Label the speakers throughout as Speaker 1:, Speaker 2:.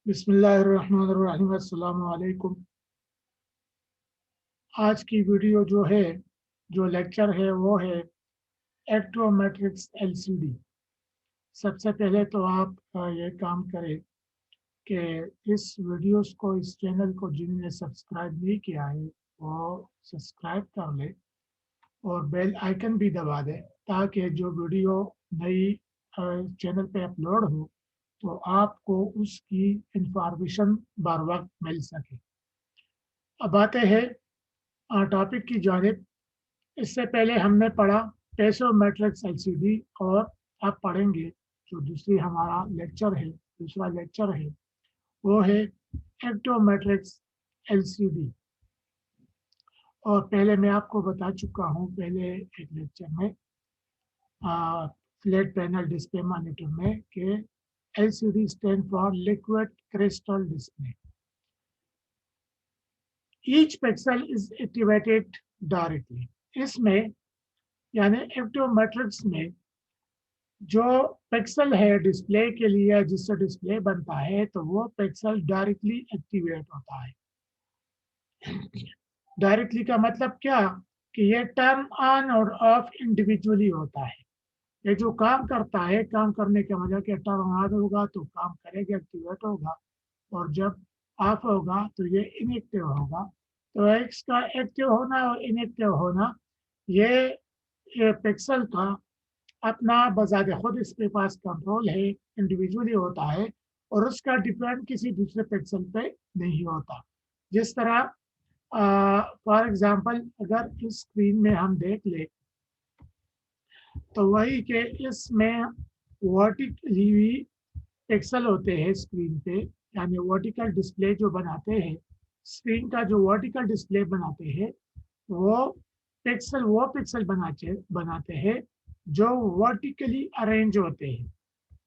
Speaker 1: बिस्मिल्लाहिर्रहमानिर्रहीम। अस्सलामु अलैकुम। आज की वीडियो जो लेक्चर है वो है एक्ट्रोमेट्रिक्स एलसीडी। सबसे पहले तो आप ये काम करें कि इस चैनल को जिन्होंने सब्सक्राइब नहीं किया है वो सब्सक्राइब कर ले और बेल आइकन भी दबा दें ताकि जो वीडियो नई चैनल पे अपलोड हो तो आपको उसकी इंफॉर्मेशन बर वक्त मिल सके। अब आते हैं टॉपिक की जानिब। इससे पहले हमने पढ़ा पेसोमेट्रिक्स एलसीडी और अब पढ़ेंगे जो दूसरा लेक्चर है वो है एक्टोमेट्रिक्स एलसीडी। और पहले मैं आपको बता चुका हूँ पहले एक लेक्चर में फ्लैट पैनल डिस्प्ले मॉनिटर में कि LCD stand for liquid crystal display. Each pixel is activated directly. इसमें यानी एक्टोमेट्रिक्स में जो पिक्सल है डिस्प्ले के लिए जिससे डिस्प्ले बनता है तो वो पिक्सल डायरेक्टली एक्टिवेट होता है। डायरेक्टली का मतलब क्या कि ये टर्न ऑन और ऑफ इंडिविजुअली होता है। ये जो काम करता है काम करने के वजह के टर्न ऑन होगा तो काम करेगा, एक्टिवेट होगा, और जब ऑफ होगा तो ये इनएक्टिव होगा। तो इसका एक्टिव होना और इनएक्टिव होना ये पिक्सल का अपना बजाते खुद इसके पास कंट्रोल है, इंडिविजुअली होता है और उसका डिपेंड किसी दूसरे पिक्सल पे नहीं होता। जिस तरह फॉर एग्जांपल अगर इस स्क्रीन में हम देख ले तो वही के इसमें वर्टिकली पिक्सल होते हैं स्क्रीन पे, यानी वर्टिकल डिस्प्ले जो बनाते हैं स्क्रीन का जो वर्टिकल डिस्प्ले बनाते हैं वो पिक्सल बनाते हैं जो वर्टिकली अरेंज होते हैं,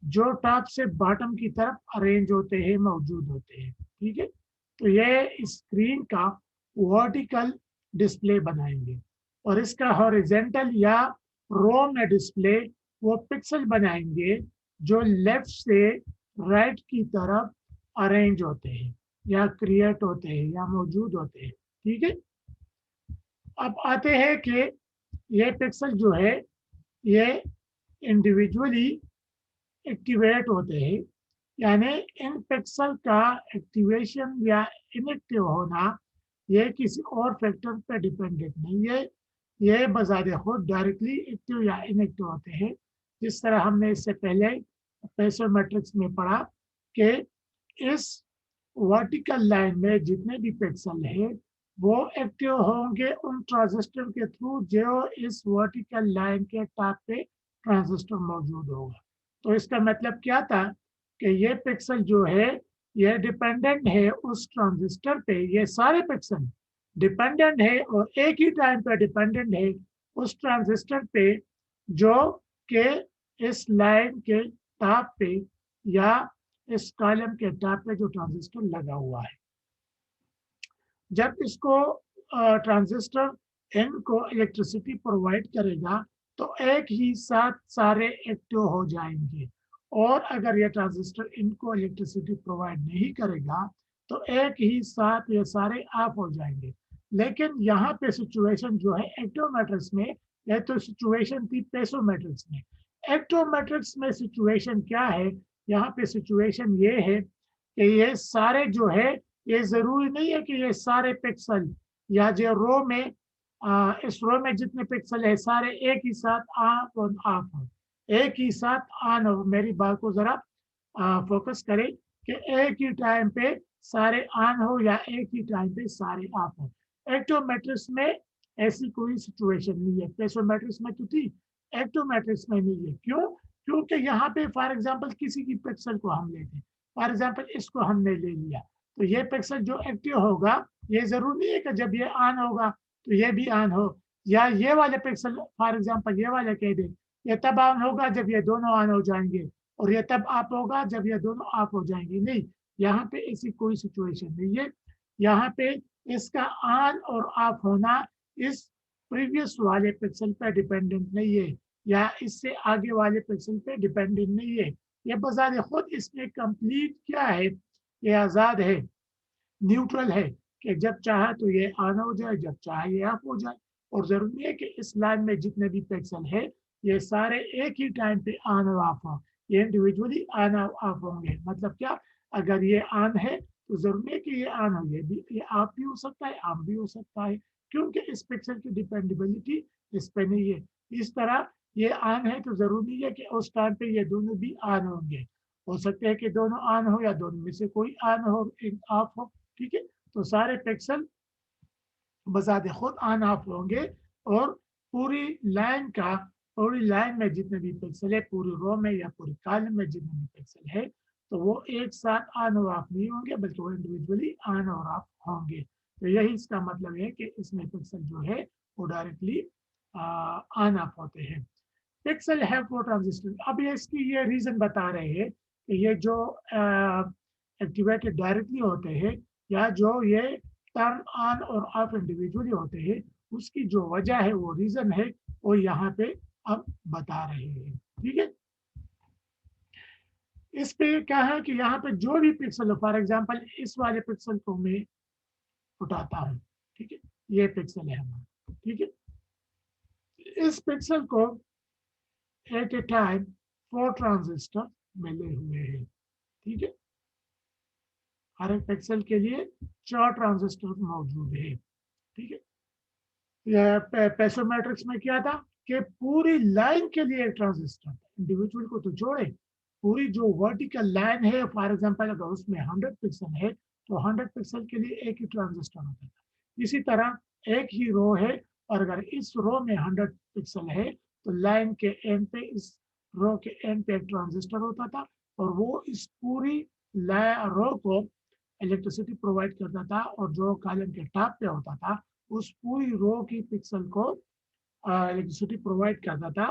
Speaker 1: जो टॉप से बॉटम की तरफ अरेंज होते हैं, मौजूद होते हैं। ठीक है, तो ये स्क्रीन का वर्टिकल डिस्प्ले बनाएंगे और इसका हॉरिजेंटल या रो में डिस्प्ले वो पिक्सल बनाएंगे जो लेफ्ट से राइट की तरफ अरेंज होते हैं या क्रिएट होते हैं या मौजूद होते हैं। ठीक है, अब आते हैं कि ये पिक्सल जो है ये इंडिविजुअली एक्टिवेट होते हैं, यानी इन पिक्सल का एक्टिवेशन या इनएक्टिव होना ये किसी और फैक्टर पर डिपेंडेंट नहीं है, ये बजाते खुद डायरेक्टली एक्टिव या इनएक्टिव होते हैं। जिस तरह हमने इससे पहले पेसोमेट्रिक्स में पढ़ा कि इस वर्टिकल लाइन में जितने भी पिक्सल है वो एक्टिव होंगे उन ट्रांजिस्टर के थ्रू जो इस वर्टिकल लाइन के टॉप पे ट्रांजिस्टर मौजूद होगा। तो इसका मतलब क्या था कि ये पिक्सल जो है ये डिपेंडेंट है उस ट्रांजिस्टर पे, ये सारे पिक्सल डिपेंडेंट है और एक ही टाइम पे डिपेंडेंट है उस ट्रांजिस्टर पे जो के इस लाइन के टॉप पे या इस कॉलम के टॉप पे जो ट्रांजिस्टर लगा हुआ है। जब इसको ट्रांजिस्टर एन को इलेक्ट्रिसिटी प्रोवाइड करेगा तो एक ही साथ सारे एक्टिव हो जाएंगे, और अगर ये ट्रांजिस्टर इनको इलेक्ट्रिसिटी प्रोवाइड नहीं करेगा तो एक ही साथ ये सारे ऑफ हो जाएंगे। लेकिन यहाँ पे सिचुएशन जो है एक्टोमेट्रिक्स में, यह तो सिचुएशन थी पेसोमेट्रिक्स में। एक्टोमेट्रिक्स में सिचुएशन क्या है, यहाँ पे सिचुएशन ये है कि ये सारे जो है ये जरूरी नहीं है कि ये सारे पिक्सल या जो रो में इस रो में जितने पिक्सल है सारे एक ही साथ ऑन और ऑफ हो, एक ही साथ ऑन हो। मेरी बात को जरा फोकस करें कि एक ही टाइम पे सारे ऑन हो या एक ही टाइम पे सारे ऑफ हो। एक्टोमेट्रिक्स में ऐसी कोई सिचुएशन नहीं है, पेसोमेट्रिक्स में तो थी, एक्टोमेट्रिक्स में नहीं है। क्यों? क्योंकि यहाँ पे फॉर एग्जांपल किसी की पिक्सल को हम लेते, फॉर एग्जांपल इसको हमने ले लिया तो ये पिक्सल जो एक्टिव होगा ये जरूरी नहीं है कि जब ये ऑन होगा तो ये भी ऑन हो, या ये वाले पिक्सल फॉर एग्जांपल ये वाले कह दे ये तब ऑन होगा जब ये दोनों ऑन हो जाएंगे और ये तब ऑफ होगा जब ये दोनों ऑफ हो जाएंगे। नहीं, यहाँ पे ऐसी कोई सिचुएशन नहीं है। यहाँ पे इसका ऑन और ऑफ होना इस प्रीवियस वाले पिक्सल पे डिपेंडेंट नहीं है या इससे आगे वाले पिक्सल पे डिपेंडेंट नहीं है। ये बजारे खुद इसमें कंप्लीट क्या है ये आज़ाद है, न्यूट्रल है कि जब चाहे तो ये ऑन हो जाए, जब चाहे ये ऑफ हो जाए। और जरूरी नहीं है कि इस लाइन में जितने भी पिक्सल है ये सारे एक ही टाइम पे ऑन और ऑफ हो, ये इंडिविजुअली ऑन और ऑफ होंगे। मतलब क्या, अगर ये ऑन है तो जरूरी है कि ये ऑन हो, ये भी ये ऑफ भी हो सकता है, ऑन भी हो सकता है, क्योंकि इस पिक्सल की डिपेंडेबिलिटी इस पे नहीं है। इस तरह ये ऑन है तो जरूरी नहीं है कि उस टाइम पे ये दोनों भी ऑन होंगे, हो सकता है कि दोनों ऑन हो या दोनों में से कोई ऑन हो, एक ऑफ हो। ठीक है, तो सारे पिक्सल बजाते खुद ऑन ऑफ होंगे, और पूरी लाइन का, पूरी लाइन में जितने भी पिक्सल है, पूरी रो में या पूरी कॉलम में जितने भी पिक्सल है, तो वो एक साथ ऑन और ऑफ नहीं होंगे, बल्कि वो इंडिविजुअली ऑन और ऑफ होंगे। तो यही इसका मतलब है कि इसमें पिक्सल जो है वो डायरेक्टली ऑन ऑफ होते हैं। पिक्सल है फोर ट्रांजिस्टर। अब ये इसकी ये रीजन बता रहे हैं कि ये जो एक्टिवेटेड डायरेक्टली होते हैं, या जो ये टर्न ऑन और ऑफ इंडिविजुअली होते हैं, उसकी जो वजह है, वो रीजन है, वो यहाँ पे अब बता रहे हैं। ठीक है, इस पे क्या है कि यहाँ पे जो भी पिक्सल हो, फॉर एग्जांपल इस वाले पिक्सल को मैं उठाता हूँ। ठीक है, ये पिक्सल है हमारा। ठीक है, इस पिक्सल को एट ए टाइम 4 ट्रांजिस्टर मिले हुए हैं। ठीक है, हर एक पिक्सल के लिए 4 ट्रांजिस्टर मौजूद है। ठीक है, पेसो मैट्रिक्स में क्या था कि पूरी लाइन के लिए एक ट्रांजिस्टर, इंडिविजुअल को तो छोड़े, पूरी जो वर्टिकल लाइन है, फॉर एग्जांपल अगर उसमें 100 पिक्सल है तो 100 पिक्सल के लिए एक ही ट्रांजिस्टर होता था। इसी तरह एक ही रो है, और अगर इस रो में 100 पिक्सल है तो लाइन के एंड पे, इस रो के एंड पे एक ट्रांजिस्टर होता था, और वो इस पूरी रो को इलेक्ट्रिसिटी प्रोवाइड करता था, और जो कॉलम के टॉप पे होता था उस पूरी रो की पिक्सल को इलेक्ट्रिसिटी प्रोवाइड करता था।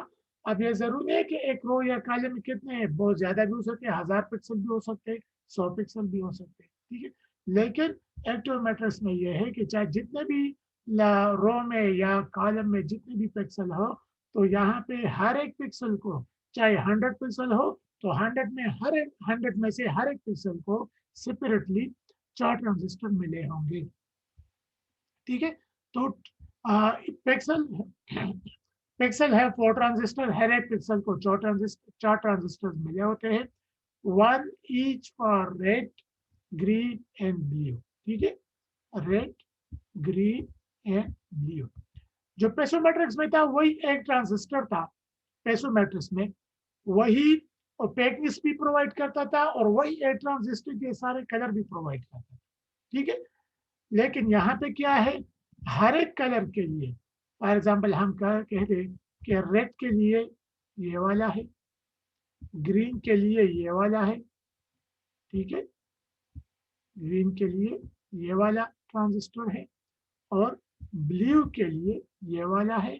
Speaker 1: अब ये जरूरी है कि एक रो या कॉलम में कितने हैं, बहुत ज्यादा भी हो सकते हैं, 1000 पिक्सल भी हो सकते हैं, 100 पिक्सल भी हो सकते हैं। ठीक है, लेकिन एक्टिव मैट्रिक्स में ये है कि चाहे जितने भी रो में या कॉलम में जितने भी पिक्सल हो, तो यहाँ पे हर एक पिक्सल को, चाहे 100 पिक्सल हो तो 100 में, हर एक 100 में से हर एक पिक्सल को सेपरेटली 4 ट्रांजिस्टर मिले होंगे। ठीक है, तो पिक्सल पिक्सल है 4 ट्रांजिस्टर, हर एक पिक्सल को 4 ट्रांजिस्टर मिले होते हैं, 1 each for red, green and blue. ठीक है, रेड, ग्रीन एंड ब्लू। जो पेसो मैट्रिक्स में था वही एक ट्रांजिस्टर था, पेसो मैट्रिक्स में वही ओपेकनेस भी प्रोवाइड करता था, और वही एक ट्रांजिस्टर के सारे कलर भी प्रोवाइड करता था। ठीक है, लेकिन यहाँ पे क्या है, हर एक कलर के लिए, फॉर एग्जाम्पल हम कह दें कि रेड के लिए ये वाला है, ग्रीन के लिए ये वाला है, ठीक है, ग्रीन के लिए ये वाला ट्रांजिस्टर है, और ब्लू के लिए ये वाला है,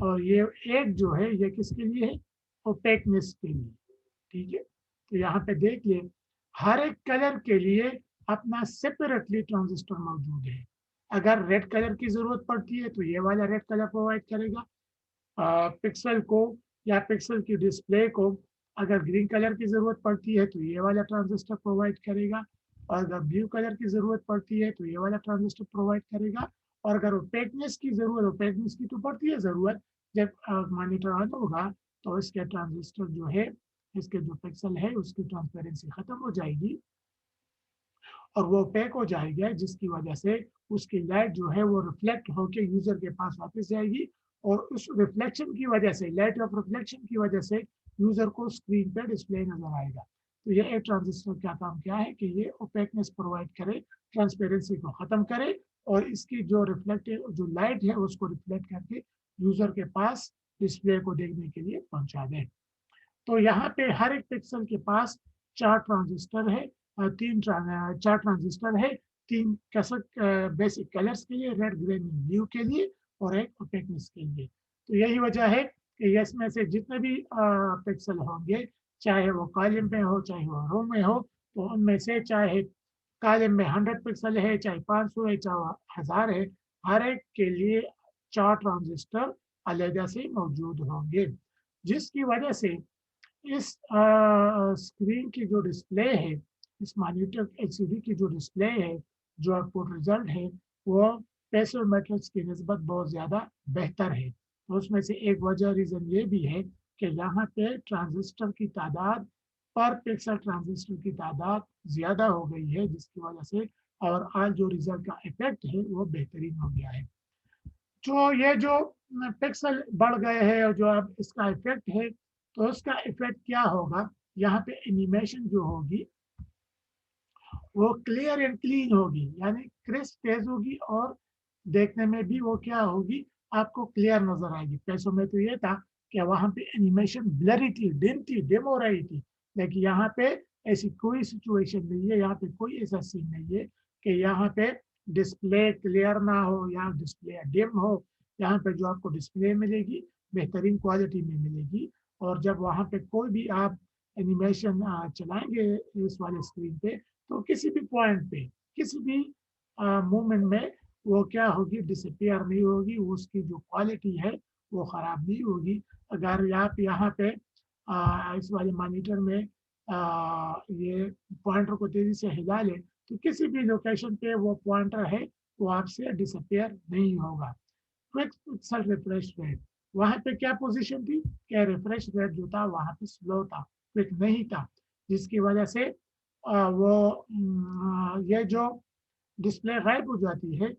Speaker 1: और ये एक जो है ये किसके लिए है, ओपेकनेस के लिए। ठीक है, तो यहाँ पे देख लिए हर एक कलर के लिए अपना सेपरेटली ट्रांजिस्टर मौजूद है। अगर रेड कलर की जरूरत पड़ती है तो ये वाला रेड कलर प्रोवाइड करेगा पिक्सल को, या पिक्सल की डिस्प्ले को। अगर ग्रीन कलर की जरूरत पड़ती है तो ये वाला ट्रांजिस्टर प्रोवाइड करेगा, और अगर ब्लू कलर की जरूरत पड़ती है तो ये वाला ट्रांजिस्टर प्रोवाइड करेगा। और अगर ओपेकनेस की जरूरत, ओपेकनेस की तो पड़ती है जरूरत जब मॉनिटर ऑन होगा, तो इसके ट्रांजिस्टर जो है, इसके जो पिक्सल है उसकी ट्रांसपेरेंसी खत्म हो जाएगी, और वो पैक हो जाएगा, जिसकी वजह से उसकी लाइट जो है वो रिफ्लेक्ट होकर यूजर के पास वापस जाएगी, और उस रिफ्लेक्शन की वजह से, लाइट ऑफ रिफ्लेक्शन की वजह से यूजर को स्क्रीन पर डिस्प्ले नजर आएगा। तो ये एक ट्रांजिस्टर का काम क्या है कि ये ओपेकनेस प्रोवाइड करे, ट्रांसपेरेंसी को खत्म करे, और इसकी जो रिफ्लेक्टिव जो लाइट है उसको रिफ्लेक्ट करके यूजर के पास डिस्प्ले को देखने के लिए पहुंचा दे। तो यहाँ पे हर एक पिक्सल के पास 4 ट्रांजिस्टर है, चार ट्रांजिस्टर है, 3 कसक बेसिक कलर्स के लिए, रेड, ग्रीन, ब्लू के लिए, और एक ओपेकनेस के लिए। तो यही वजह है कि इसमें से जितने भी पिक्सल होंगे, चाहे वो कॉलम में हो चाहे वो रो में हो, तो उनमें से चाहे कॉलम में 100 पिक्सल है, चाहे 500 है, चाहे 1000 है, हर एक के लिए 4 ट्रांजिस्टर अलग से मौजूद होंगे, जिसकी वजह से इस स्क्रीन की जो डिस्प्ले है इस मॉनिटर एलसीडी की जो डिस्प्ले है, जो आउटपुट रिजल्ट है, वो पैसिव मैट्रिक्स की निस्बत बहुत ज़्यादा बेहतर है। तो उसमें से एक वजह रीज़न ये भी है कि यहाँ पे ट्रांजिस्टर की तादाद, पर पिक्सल ट्रांजिस्टर की तादाद ज़्यादा हो गई है, जिसकी वजह से और आज जो रिजल्ट का इफेक्ट है वो बेहतरीन हो गया है। जो ये जो पिक्सल बढ़ गए हैं और जो अब इसका इफेक्ट है, तो उसका इफेक्ट क्या होगा, यहाँ पे एनिमेशन जो होगी वो क्लियर एंड क्लीन होगी, यानी क्रिस्प तेज होगी और देखने में भी वो क्या होगी, आपको क्लियर नजर आएगी। पैसों में तो ये था कि वहाँ पे एनिमेशन ब्लरी थी, डिम हो रही थी, लेकिन यहाँ पे ऐसी कोई सिचुएशन नहीं है, यहाँ पे कोई ऐसा सीन नहीं है कि यहाँ पे डिस्प्ले क्लियर ना हो या डिस्प्ले डिम हो। यहाँ पे जो आपको डिस्प्ले मिलेगी बेहतरीन क्वालिटी में मिलेगी, और जब वहाँ पे कोई भी आप एनिमेशन चलाएंगे इस वाले स्क्रीन पे, तो किसी भी पॉइंट पे, किसी भी मोमेंट में वो क्या होगी, डिसअपियर नहीं होगी, उसकी जो क्वालिटी है वो ख़राब नहीं होगी। अगर आप यहाँ पे इस वाले मॉनिटर में ये पॉइंटर को तेज़ी से हिला लें, तो किसी भी लोकेशन पे वो पॉइंटर है वो आपसे डिसअपियर नहीं होगा। क्विक पिक्सल रिफ्रेश रेट, वहाँ पे क्या पोजीशन थी कि रिफ्रेश रेट जो था वहाँ पे स्लो था, क्विक नहीं था, जिसकी वजह से ये जो डिस्प्ले गायब हो जाती है,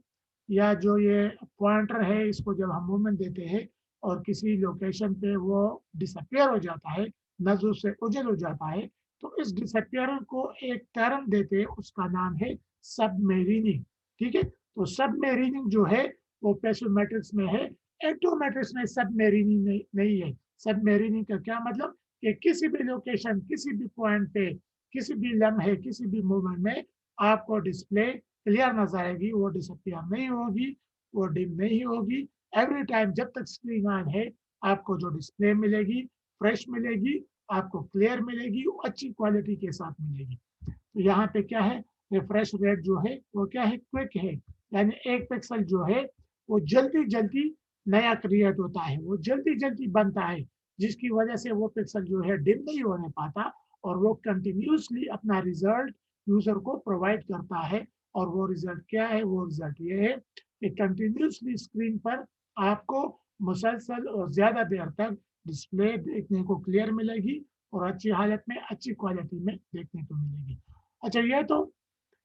Speaker 1: या जो ये पॉइंटर है इसको जब हम मूवमेंट देते हैं और किसी लोकेशन पे वो डिसअपियर हो जाता है, नजर से उजल हो जाता है, तो इस डिसअपियर को एक टर्म देते हैं, उसका नाम है सबमेरिनिंग। ठीक है, तो सबमेरिनिंग जो है वो पैसिव मैट्रिक्स में है, एक्टिव मैट्रिक्स में सबमेरिनिंग नहीं है। सबमेरिनिंग का क्या मतलब कि किसी भी लोकेशन, किसी भी पॉइंट पे, किसी भी लम्हे, किसी भी मोमेंट में आपको डिस्प्ले क्लियर नजर आएगी, वो डिसअपियर नहीं होगी, वो डिम नहीं होगी। एवरी टाइम जब तक स्क्रीन ऑन है आपको जो डिस्प्ले मिलेगी फ्रेश मिलेगी, आपको क्लियर मिलेगी, अच्छी क्वालिटी के साथ मिलेगी। तो यहाँ पे क्या है, रिफ्रेश रेट जो है वो क्या है, क्विक है, यानी एक पिक्सल जो है वो जल्दी जल्दी नया क्रिएट होता है, वो जल्दी जल्दी बनता है, जिसकी वजह से वो पिक्सल जो है डिम नहीं होने पाता, और वो कंटिन्यूसली अपना रिजल्ट यूजर को प्रोवाइड करता है। और वो रिजल्ट क्या है, वो रिजल्ट ये है कि कंटिन्यूसली स्क्रीन पर आपको मुसलसल और ज़्यादा देर तक डिस्प्ले देखने को क्लियर मिलेगी, और अच्छी हालत में, अच्छी क्वालिटी में देखने को मिलेगी। अच्छा, ये तो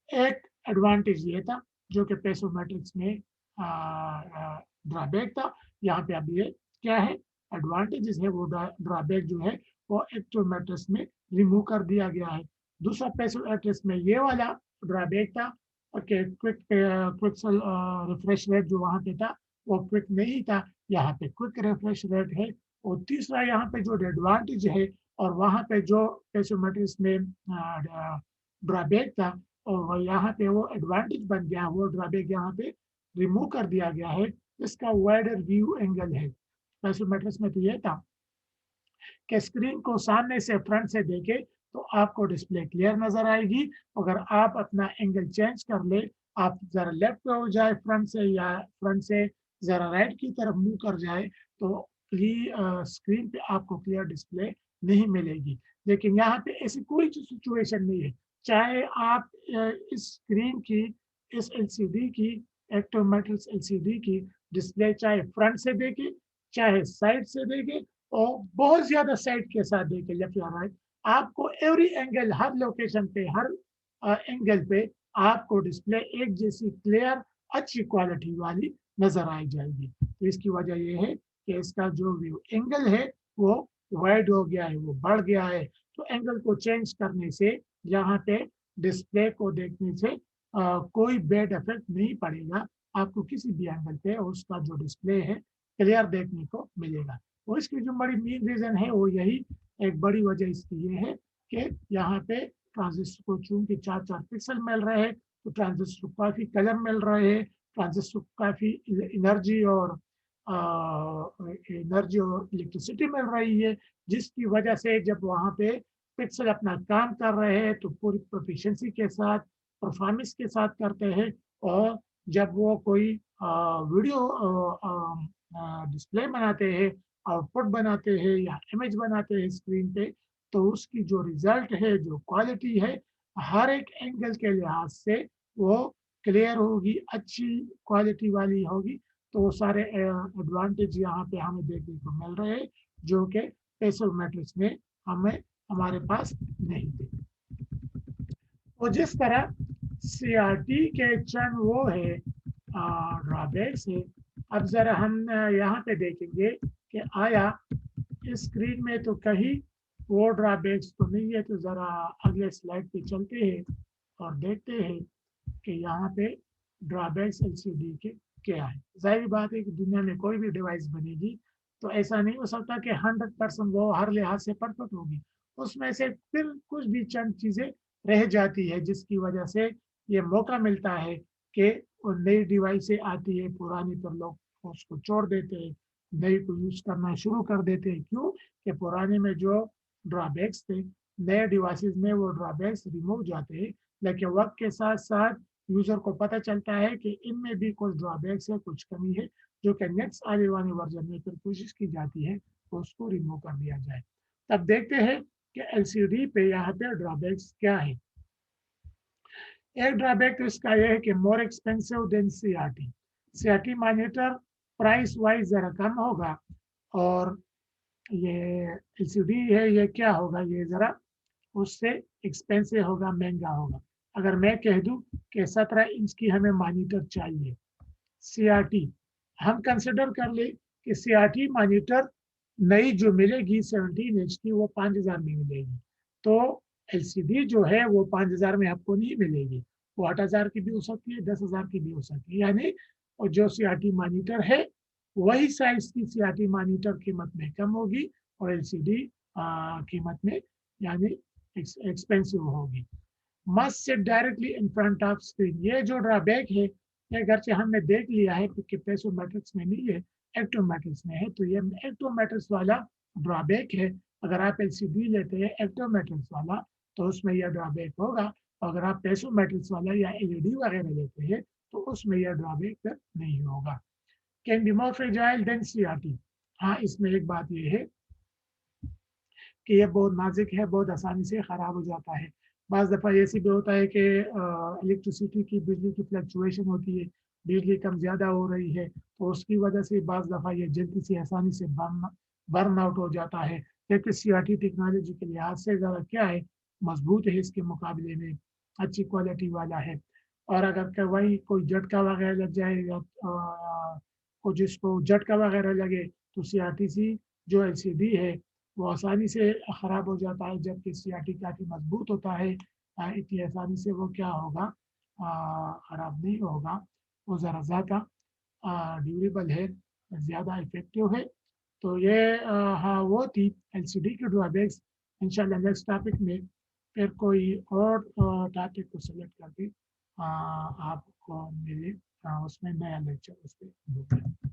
Speaker 1: एक एडवांटेज ये था जो कि पैसो मैट्रिक्स में ड्रॉबैक था। यहाँ पे अब ये क्या है, एडवांटेजेस है, वो ड्रॉबैक जो है वो एक्टिव मैट्रिक्स में रिमूव कर दिया गया है। दूसरा पैसो मैट्रिक्स में ये वाला ड्रॉबैक था कि क्विक क्विक रिफ्रेश रेट जो वहाँ पे था वो क्विक नहीं था, यहाँ पे क्विक रिफ्रेश रेट है। और तीसरा यहाँ पे जो एडवांटेज है और वहाँ पे जो पैसो मैट्रिक्स में ड्रॉबैक था, और यहाँ पे वो एडवांटेज बन गया, वो ड्रॉबैक यहाँ पे रिमूव कर दिया गया है। इसका वाइडर व्यू एंगल है। पैसो मैट्रिक्स में तो ये था कि स्क्रीन को सामने से, फ्रंट से देखे तो आपको डिस्प्ले क्लियर नजर आएगी। अगर आप अपना एंगल चेंज कर ले, आप जरा लेफ्ट पे हो जाए फ्रंट से, या फ्रंट से जरा राइट की तरफ मूव कर जाए, तो स्क्रीन पे आपको क्लियर डिस्प्ले नहीं मिलेगी। लेकिन यहाँ पे ऐसी कोई सिचुएशन नहीं है, चाहे आप इस स्क्रीन की, इस एलसीडी की, एक्टिव मैट्रिक्स एलसीडी की डिस्प्ले चाहे फ्रंट से देखे, चाहे साइड से देखे, और बहुत ज्यादा साइड के साथ देखे, लेफ्ट या राइट, आपको एवरी एंगल, हर लोकेशन पे, हर एंगल पे आपको डिस्प्ले एक जैसी क्लियर अच्छी क्वालिटी वाली नजर आई जाएगी। तो इसकी वजह यह है कि इसका जो व्यू एंगल है वो वाइड हो गया है, वो बढ़ गया है। तो एंगल को चेंज करने से यहाँ पे डिस्प्ले को देखने से कोई बैड इफेक्ट नहीं पड़ेगा, आपको किसी भी एंगल पे उसका जो डिस्प्ले है क्लियर देखने को मिलेगा। और इसकी जो बड़ी मेन रीज़न है वो यही, एक बड़ी वजह इसकी ये है कि यहाँ पे ट्रांजिस्टर को चूंकि 4-4 पिक्सल मिल रहे हैं, तो ट्रांजिस्टर को काफ़ी कलर मिल रहे हैं, ट्रांजिस्टर को काफ़ी एनर्जी और इलेक्ट्रिसिटी मिल रही है, जिसकी वजह से जब वहाँ पे पिक्सल अपना काम कर रहे हैं तो पूरी प्रोफिशिएंसी के साथ, परफॉर्मेंस के साथ करते हैं। और जब वो कोई वीडियो डिस्प्ले बनाते हैं, आउटपुट बनाते हैं या इमेज बनाते हैं स्क्रीन पे, तो उसकी जो रिजल्ट है, जो क्वालिटी है, हर एक एंगल के लिहाज से वो क्लियर होगी, अच्छी क्वालिटी वाली होगी। तो वो सारे एडवांटेज यहाँ पे हमें देखने को मिल रहे हैं जो कि पेसिव मैट्रिक्स में हमें हमारे पास नहीं थे। तो जिस तरह सीआरटी के चरण वो है ड्रॉबैक्स है। अब जरा हम यहाँ पे देखेंगे कि आया इस स्क्रीन में तो कहीं वो ड्रॉबैक्स तो नहीं है। तो जरा अगले स्लाइड पे चलते हैं और देखते हैं कि यहाँ पे ड्रॉबैक्स एलसीडी के क्या है। जाहिर बात है कि दुनिया में कोई भी डिवाइस बनेगी तो ऐसा नहीं हो सकता कि 100% वो हर लिहाज से परफेक्ट होगी। उसमें से फिर कुछ भी चंद चीज़ें रह जाती है जिसकी वजह से ये मौका मिलता है कि वो नई डिवाइसें आती है, पुरानी पर लोग उसको छोड़ देते हैं, नई को यूज़ करना शुरू कर देते हैं। क्यों कि पुराने में जो ड्रॉबैक्स थे नए डिवाइसेस में वो ड्रॉबैक्स रिमूव जाते हैं। लेकिन वक्त के साथ साथ यूजर को पता चलता है कि इनमें भी कुछ ड्रॉबैक्स है, कुछ कमी है, जो कि नेक्स्ट आने वाले वर्जन में फिर कोशिश की जाती है तो उसको रिमूव कर दिया जाए। तब देखते हैं कि एलसीडी पे यहाँ पे ड्रॉबैक्स क्या है। एक ड्रॉबैक तो इसका यह है कि more expensive than CRT. CRT monitor price wise जरा कम होगा और ये एलसीडी है ये क्या होगा, ये जरा उससे एक्सपेंसिव होगा, महंगा होगा। अगर मैं कह दूं कि 17 इंच की हमें मॉनिटर चाहिए सीआरटी, हम कंसिडर कर ले कि सीआरटी मॉनिटर नई जो मिलेगी 17 इंच की वो 5000 में मिलेगी। तो एलसीडी जो है वो 5000 में आपको नहीं मिलेगी, वो 8000 की भी हो सकती है, 10,000 की भी हो सकती है। यानी और जो सीआरटी मॉनिटर है वही साइज की सीआरटी मॉनिटर कीमत में कम होगी और एलसीडी कीमत में यानी एक्सपेंसिव होगी। Must sit directly in front of screen. ये जो ड्रॉबैक है ये अगरचे हमने देख लिया है कि पेसो मैट्रिक्स में नहीं है, एक्टिव मैट्रिक्स में है। तो ये एक्टिव मैट्रिक्स वाला ड्रॉबैक है। अगर आप एलसीडी लेते हैं एक्टिव मैट्रिक्स वाला तो उसमें यह ड्रॉबैक होगा। अगर आप पेसो मैट्रिक्स वाला या एलईडी वगैरह लेते हैं तो उसमें यह ड्रॉबैक फिर नहीं होगा। Can be more fragile than CRT. हाँ, इसमें एक बात यह है कि ये बहुत नाजुक है, बहुत आसानी से ख़राब हो जाता है। बाज़ दफ़ा ऐसी भी होता है कि इलेक्ट्रिसिटी की बिजली की फ्लक्चुएशन होती है, बिजली कम ज़्यादा हो रही है तो उसकी वजह से बाज़ दफ़ा ये जल्दी से आसानी से बर्न आउट हो जाता है। जबकि सीआरटी टेक्नोलॉजी के लिहाज से ज़रा क्या है, मजबूत है, इसके मुकाबले में अच्छी क्वालिटी वाला है। और अगर वही कोई झटका वगैरह लग जाए या को जिसको झटका वगैरह लगे तो सीआरटीसी जो एलसीडी है वो आसानी से ख़राब हो जाता है। जबकि सीआरटी काफ़ी मजबूत होता है, इतनी आसानी से वो क्या होगा, ख़राब नहीं होगा। वो ज़रा ज़्यादा ड्यूरेबल है, ज़्यादा इफेक्टिव है। तो ये हाँ वो थी एलसीडी की ड्रॉबैक्स। इंशाल्लाह नेक्स्ट टॉपिक में फिर कोई और टॉपिक को सेलेक्ट करके आपको मेरे उसमें नया लेक्चर उस पर दूँगा।